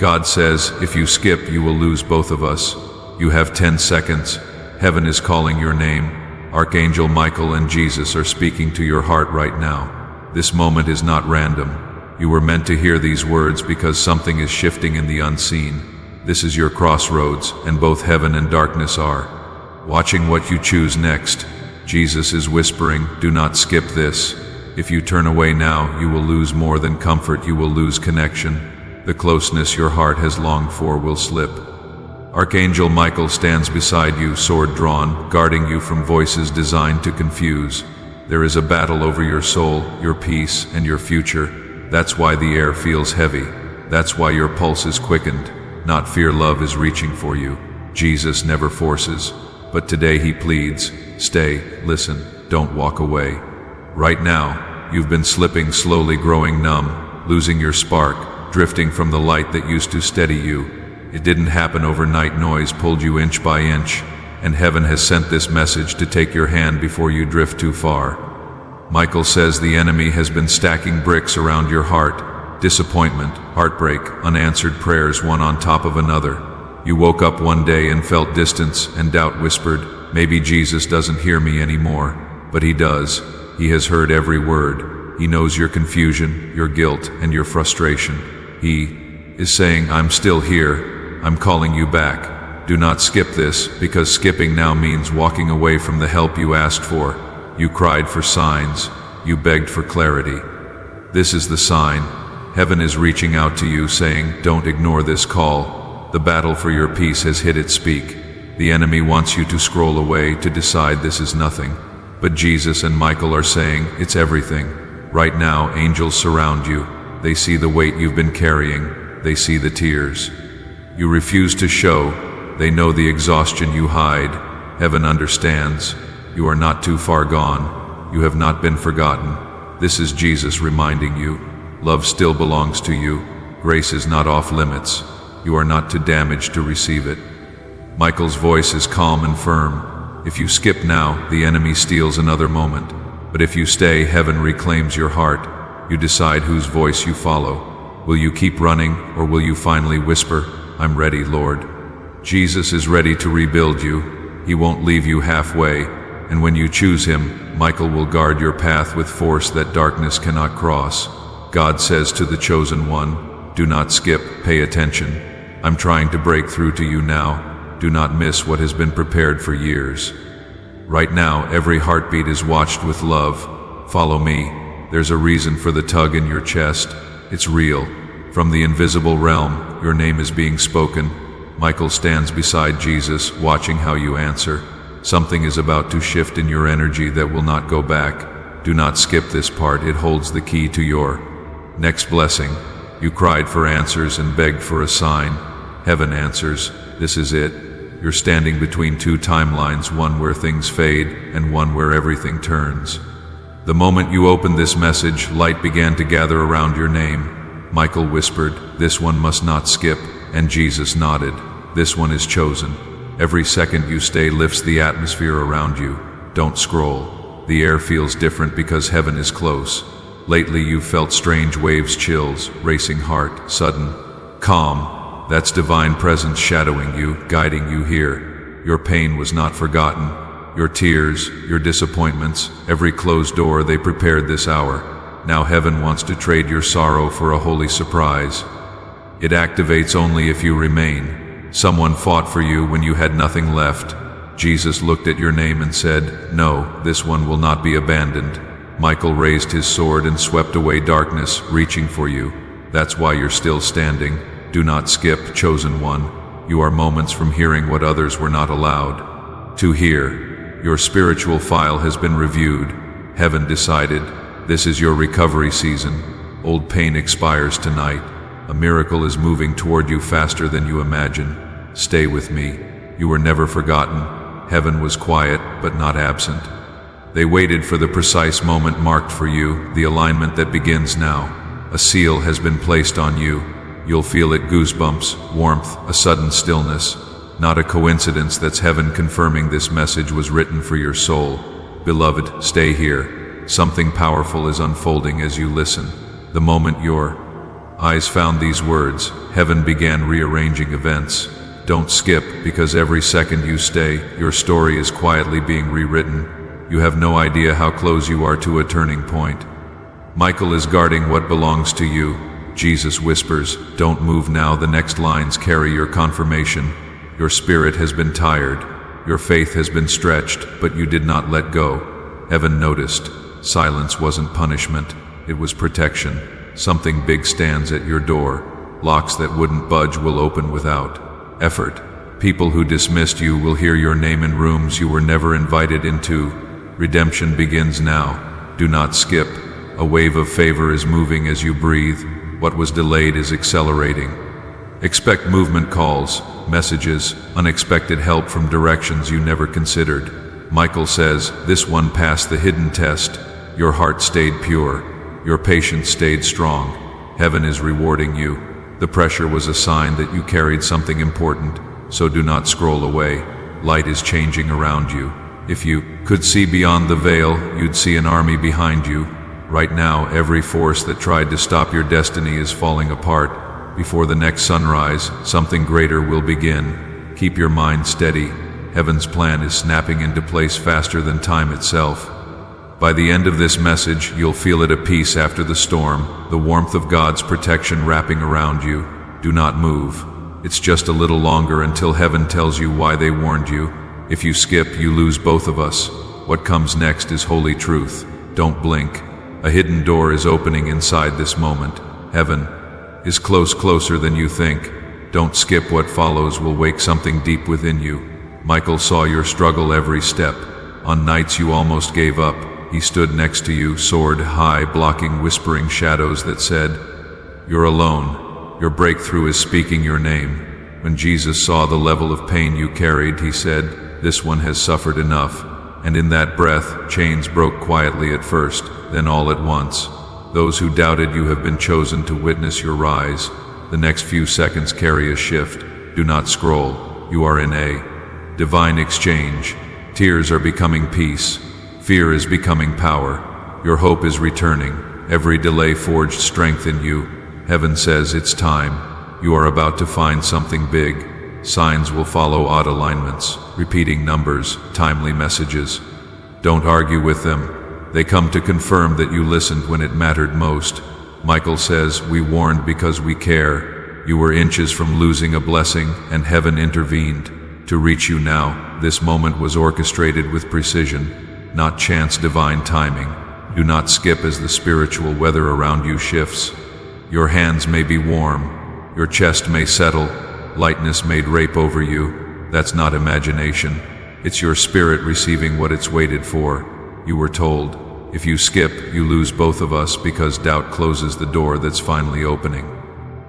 God says, if you skip, you will lose both of us. You have 10 seconds. Heaven is calling your name. Archangel Michael and Jesus are speaking to your heart right now. This moment is not random. You were meant to hear these words because something is shifting in the unseen. This is your crossroads, and both heaven and darkness are watching what you choose next. Jesus is whispering, do not skip this. If you turn away now, you will lose more than comfort, you will lose connection. The closeness your heart has longed for will slip. Archangel Michael stands beside you, sword drawn, guarding you from voices designed to confuse. There is a battle over your soul, your peace, and your future. That's why the air feels heavy. That's why your pulse is quickened. Not fear, love is reaching for you. Jesus never forces, but today he pleads, stay, listen, don't walk away. Right now, you've been slipping, slowly growing numb, losing your spark, drifting from the light that used to steady you. It didn't happen overnight. Noise pulled you inch by inch, and heaven has sent this message to take your hand before you drift too far. Michael says the enemy has been stacking bricks around your heart. Disappointment, heartbreak, unanswered prayers, one on top of another. You woke up one day and felt distance, and doubt whispered, maybe Jesus doesn't hear me anymore. But he does. He has heard every word. He knows your confusion, your guilt, and your frustration. He is saying, I'm still here. I'm calling you back. Do not skip this, because skipping now means walking away from the help you asked for. You cried for signs. You begged for clarity. This is the sign. Heaven is reaching out to you, saying, don't ignore this call. The battle for your peace has hit its peak. The enemy wants you to scroll away, to decide this is nothing. But Jesus and Michael are saying, it's everything. Right now, angels surround you. They see the weight you've been carrying. They see the tears you refuse to show. They know the exhaustion you hide. Heaven understands. You are not too far gone. You have not been forgotten. This is Jesus reminding you. Love still belongs to you. Grace is not off limits. You are not too damaged to receive it. Michael's voice is calm and firm. If you skip now, the enemy steals another moment. But if you stay, heaven reclaims your heart. You decide whose voice you follow. Will you keep running, or will you finally whisper, I'm ready, Lord? Jesus is ready to rebuild you. He won't leave you halfway. And when you choose him, Michael will guard your path with force that darkness cannot cross. God says to the chosen one, do not skip, pay attention. I'm trying to break through to you now. Do not miss what has been prepared for years. Right now, every heartbeat is watched with love. Follow me. There's a reason for the tug in your chest. It's real. From the invisible realm, your name is being spoken. Michael stands beside Jesus, watching how you answer. Something is about to shift in your energy that will not go back. Do not skip this part. It holds the key to your next blessing. You cried for answers and begged for a sign. Heaven answers. This is it. You're standing between two timelines, one where things fade and one where everything turns. The moment you opened this message, light began to gather around your name. Michael whispered, this one must not skip, and Jesus nodded. This one is chosen. Every second you stay lifts the atmosphere around you. Don't scroll. The air feels different because heaven is close. Lately you've felt strange waves, chills, racing heart, sudden calm. That's divine presence shadowing you, guiding you here. Your pain was not forgotten. Your tears, your disappointments, every closed door, they prepared this hour. Now heaven wants to trade your sorrow for a holy surprise. It activates only if you remain. Someone fought for you when you had nothing left. Jesus looked at your name and said, no, this one will not be abandoned. Michael raised his sword and swept away darkness, reaching for you. That's why you're still standing. Do not skip, chosen one. You are moments from hearing what others were not allowed to hear. Your spiritual file has been reviewed. Heaven decided. This is your recovery season. Old pain expires tonight. A miracle is moving toward you faster than you imagine. Stay with me. You were never forgotten. Heaven was quiet, but not absent. They waited for the precise moment marked for you, the alignment that begins now. A seal has been placed on you. You'll feel it, goosebumps, warmth, a sudden stillness. Not a coincidence. That's heaven confirming this message was written for your soul. Beloved, stay here. Something powerful is unfolding as you listen. The moment your Eyes found these words. Heaven began rearranging events. Don't skip, because every second you stay, your story is quietly being rewritten. You have no idea how close you are to a turning point. Michael is guarding what belongs to you. Jesus whispers, don't move now. The next lines carry your confirmation. Your spirit has been tired. Your faith has been stretched, but you did not let go. Heaven noticed. Silence wasn't punishment. It was protection. Something big stands at your door. Locks that wouldn't budge will open without effort. People who dismissed you will hear your name in rooms you were never invited into. Redemption begins now. Do not skip. A wave of favor is moving as you breathe. What was delayed is accelerating. Expect movement calls, messages, unexpected help from directions you never considered. Michael says, this one passed the hidden test. Your heart stayed pure. Your patience stayed strong. Heaven is rewarding you. The pressure was a sign that you carried something important, so do not scroll away. Light is changing around you. If you could see beyond the veil, you'd see an army behind you. Right now, every force that tried to stop your destiny is falling apart. Before the next sunrise, something greater will begin. Keep your mind steady. Heaven's plan is snapping into place faster than time itself. By the end of this message, you'll feel at peace after the storm, the warmth of God's protection wrapping around you. Do not move. It's just a little longer until heaven tells you why they warned you. If you skip, you lose both of us. What comes next is holy truth. Don't blink. A hidden door is opening inside this moment. Heaven is closer than you think. Don't skip. What follows will wake something deep within you. Michael saw your struggle every step. On nights you almost gave up, he stood next to you, sword high, blocking whispering shadows that said, you're alone. Your breakthrough is speaking your name. When Jesus saw the level of pain you carried, he said, this one has suffered enough. And in that breath, chains broke quietly at first, then all at once. Those who doubted you have been chosen to witness your rise. The next few seconds carry a shift. Do not scroll. You are in a divine exchange. Tears are becoming peace. Fear is becoming power. Your hope is returning. Every delay forged strength in you. Heaven says it's time. You are about to find something big. Signs will follow, odd alignments, repeating numbers, timely messages. Don't argue with them. They come to confirm that you listened when it mattered most. Michael says, we warned because we care. You were inches from losing a blessing, and heaven intervened to reach you now. This moment was orchestrated with precision, not chance, divine timing. Do not skip as the spiritual weather around you shifts. Your hands may be warm, your chest may settle, lightness may drape over you. That's not imagination. It's your spirit receiving what it's waited for. You were told, if you skip, you lose both of us, because doubt closes the door that's finally opening.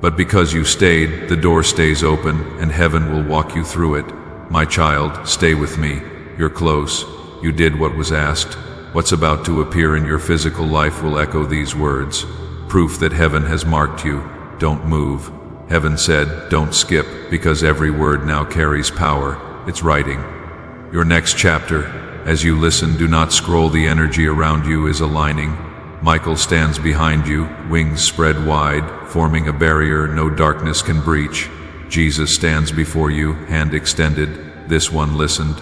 But because you stayed, the door stays open, and heaven will walk you through it. My child, stay with me. You're close. You did what was asked. What's about to appear in your physical life will echo these words. Proof that heaven has marked you. Don't move. Heaven said, don't skip, because every word now carries power. It's writing your next chapter. As you listen, do not scroll. The energy around you is aligning. Michael stands behind you, wings spread wide, forming a barrier no darkness can breach. Jesus stands before you, hand extended. This one listened.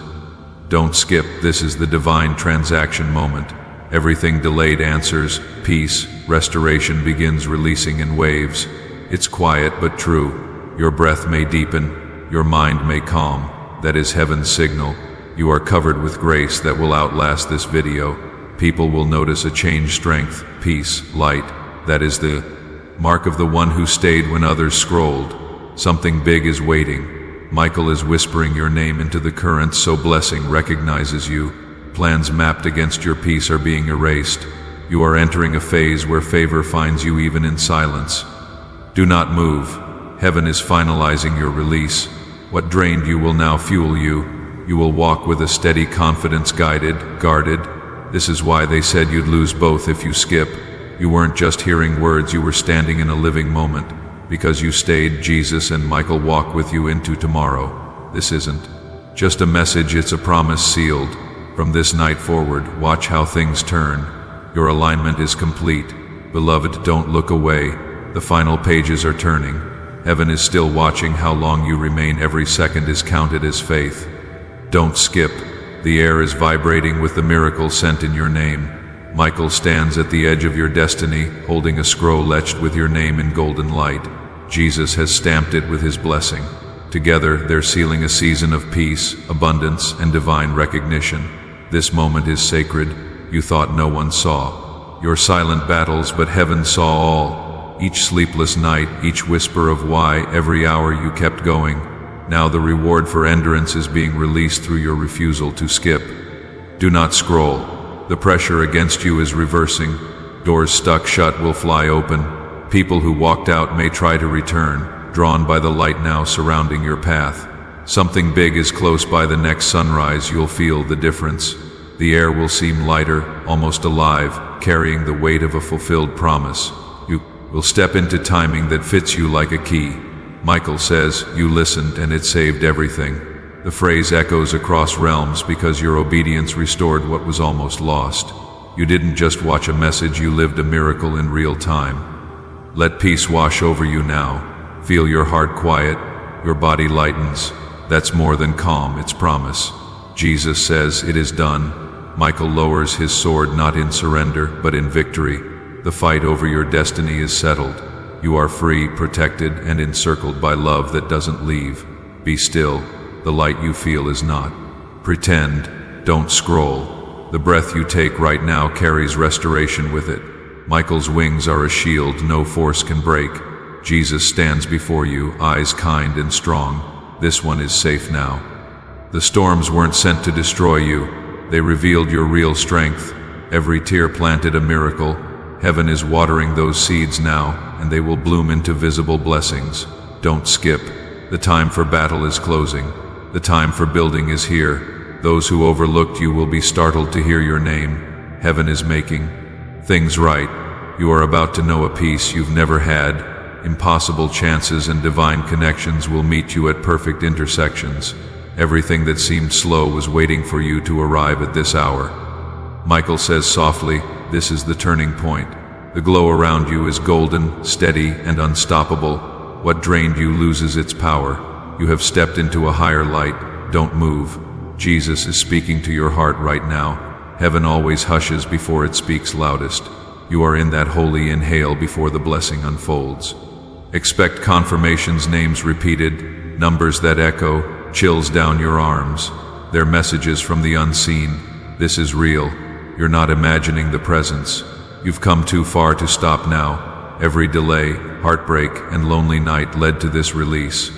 Don't skip. This is the divine transaction moment. Everything delayed answers. Peace, restoration begins releasing in waves. It's quiet but true. Your breath may deepen, your mind may calm. That is heaven's signal. You are covered with grace that will outlast this video. People will notice a changed strength, peace, light. That is the mark of the one who stayed when others scrolled. Something big is waiting. Michael is whispering your name into the current, so blessing recognizes you. Plans mapped against your peace are being erased. You are entering a phase where favor finds you even in silence. Do not move. Heaven is finalizing your release. What drained you will now fuel you. You will walk with a steady confidence, guided, guarded. This is why they said you'd lose both if you skip. You weren't just hearing words, you were standing in a living moment. Because you stayed, Jesus and Michael walk with you into tomorrow. This isn't just a message, it's a promise sealed. From this night forward, watch how things turn. Your alignment is complete. Beloved, don't look away. The final pages are turning. Heaven is still watching how long you remain. Every second is counted as faith. Don't skip. The air is vibrating with the miracle sent in your name. Michael stands at the edge of your destiny, holding a scroll etched with your name in golden light. Jesus has stamped it with his blessing. Together, they're sealing a season of peace, abundance, and divine recognition. This moment is sacred. You thought no one saw your silent battles, but heaven saw all. Each sleepless night, each whisper of why, every hour you kept going. Now the reward for endurance is being released through your refusal to skip. Do not scroll. The pressure against you is reversing. Doors stuck shut will fly open. People who walked out may try to return, drawn by the light now surrounding your path. Something big is close by. The next sunrise you'll feel the difference. The air will seem lighter, almost alive, carrying the weight of a fulfilled promise. You will step into timing that fits you like a key. Michael says, you listened and it saved everything. The phrase echoes across realms because your obedience restored what was almost lost. You didn't just watch a message, you lived a miracle in real time. Let peace wash over you now. Feel your heart quiet, your body lightens. That's more than calm, it's promise. Jesus says, it is done. Michael lowers his sword not in surrender, but in victory. The fight over your destiny is settled. You are free, protected, and encircled by love that doesn't leave. Be still. The light you feel is not. Pretend. Don't scroll. The breath you take right now carries restoration with it. Michael's wings are a shield no force can break. Jesus stands before you, eyes kind and strong. This one is safe now. The storms weren't sent to destroy you. They revealed your real strength. Every tear planted a miracle. Heaven is watering those seeds now, and they will bloom into visible blessings. Don't skip. The time for battle is closing. The time for building is here. Those who overlooked you will be startled to hear your name. Heaven is making things right. You are about to know a peace you've never had. Impossible chances and divine connections will meet you at perfect intersections. Everything that seemed slow was waiting for you to arrive at this hour. Michael says softly, this is the turning point. The glow around you is golden, steady, and unstoppable. What drained you loses its power. You have stepped into a higher light. Don't move. Jesus is speaking to your heart right now. Heaven always hushes before it speaks loudest. You are in that holy inhale before the blessing unfolds. Expect confirmations, names repeated, numbers that echo, chills down your arms. They're messages from the unseen. This is real. You're not imagining the presence. You've come too far to stop now. Every delay, heartbreak, and lonely night led to this release.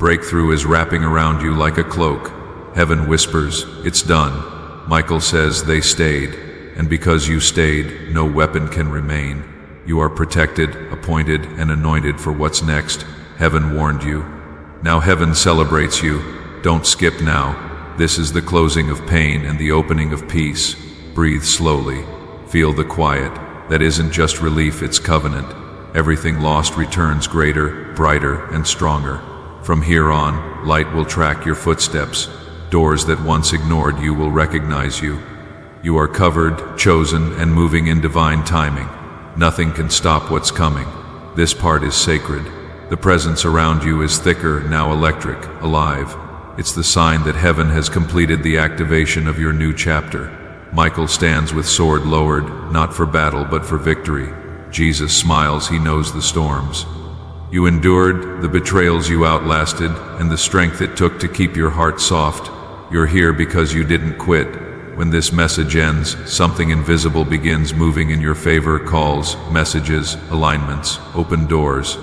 Breakthrough is wrapping around you like a cloak. Heaven whispers, it's done. Michael says they stayed. And because you stayed, no weapon can remain. You are protected, appointed, and anointed for what's next. Heaven warned you. Now heaven celebrates you. Don't skip now. This is the closing of pain and the opening of peace. Breathe slowly. Feel the quiet. That isn't just relief, it's covenant. Everything lost returns greater, brighter, and stronger. From here on, light will track your footsteps. Doors that once ignored you will recognize you. You are covered, chosen, and moving in divine timing. Nothing can stop what's coming. This part is sacred. The presence around you is thicker, now electric, alive. It's the sign that heaven has completed the activation of your new chapter. Michael stands with sword lowered, not for battle but for victory. Jesus smiles, he knows the storms you endured, the betrayals you outlasted, and the strength it took to keep your heart soft. You're here because you didn't quit. When this message ends, something invisible begins moving in your favor. Calls, messages, alignments, open doors.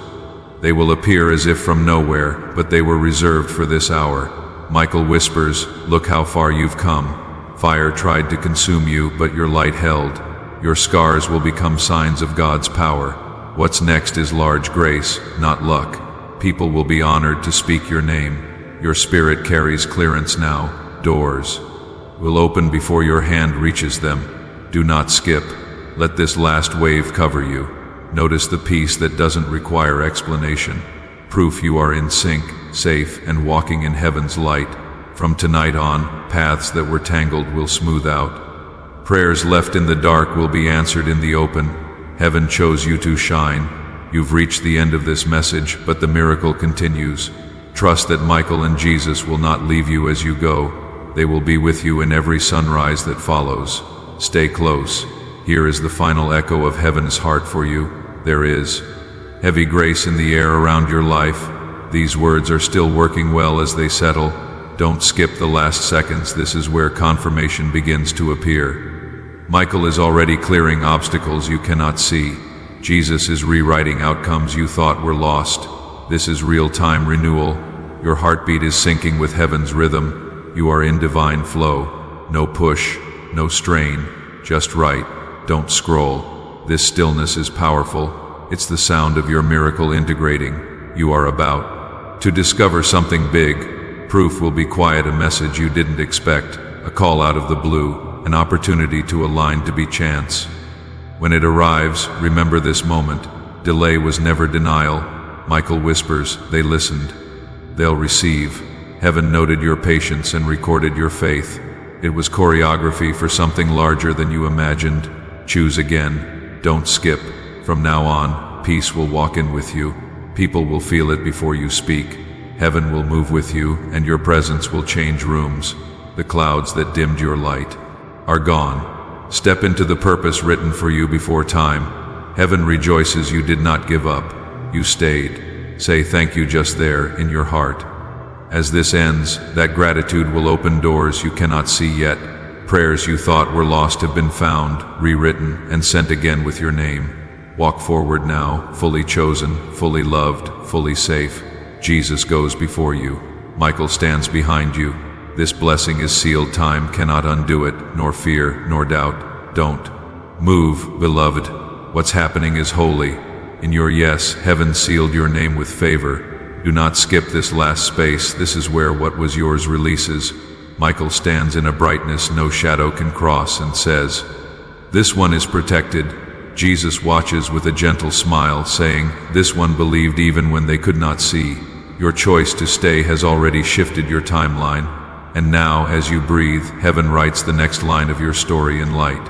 They will appear as if from nowhere, but they were reserved for this hour. Michael whispers, look how far you've come. Fire tried to consume you, but your light held. Your scars will become signs of God's power. What's next is large grace, not luck. People will be honored to speak your name. Your spirit carries clearance now. Doors will open before your hand reaches them. Do not skip. Let this last wave cover you. Notice the peace that doesn't require explanation. Proof you are in sync, safe, and walking in heaven's light. From tonight on, paths that were tangled will smooth out. Prayers left in the dark will be answered in the open. Heaven chose you to shine. You've reached the end of this message, but the miracle continues. Trust that Michael and Jesus will not leave you as you go. They will be with you in every sunrise that follows. Stay close. Here is the final echo of heaven's heart for you. There is heavy grace in the air around your life. These words are still working well as they settle. Don't skip the last seconds. This is where confirmation begins to appear. Michael is already clearing obstacles you cannot see. Jesus is rewriting outcomes you thought were lost. This is real-time renewal. Your heartbeat is syncing with heaven's rhythm. You are in divine flow. No push, no strain, just right. Don't scroll. This stillness is powerful. It's the sound of your miracle integrating. You are about to discover something big. Proof will be quiet, a message you didn't expect, a call out of the blue, an opportunity to align to be chance. When it arrives, remember this moment. Delay was never denial. Michael whispers, they listened. They'll receive. Heaven noted your patience and recorded your faith. It was choreography for something larger than you imagined. Choose again. Don't skip. From now on, peace will walk in with you. People will feel it before you speak. Heaven will move with you, and your presence will change rooms. The clouds that dimmed your light are gone. Step into the purpose written for you before time. Heaven rejoices you did not give up. You stayed. Say thank you just there in your heart. As this ends, that gratitude will open doors you cannot see yet. Prayers you thought were lost have been found, rewritten, and sent again with your name. Walk forward now, fully chosen, fully loved, fully safe. Jesus goes before you. Michael stands behind you. This blessing is sealed. Time cannot undo it, nor fear, nor doubt. Don't move, beloved. What's happening is holy. In your yes, heaven sealed your name with favor. Do not skip this last space. This is where what was yours releases. Michael stands in a brightness no shadow can cross and says, this one is protected. Jesus watches with a gentle smile, saying, this one believed even when they could not see. Your choice to stay has already shifted your timeline. And now, as you breathe, heaven writes the next line of your story in light.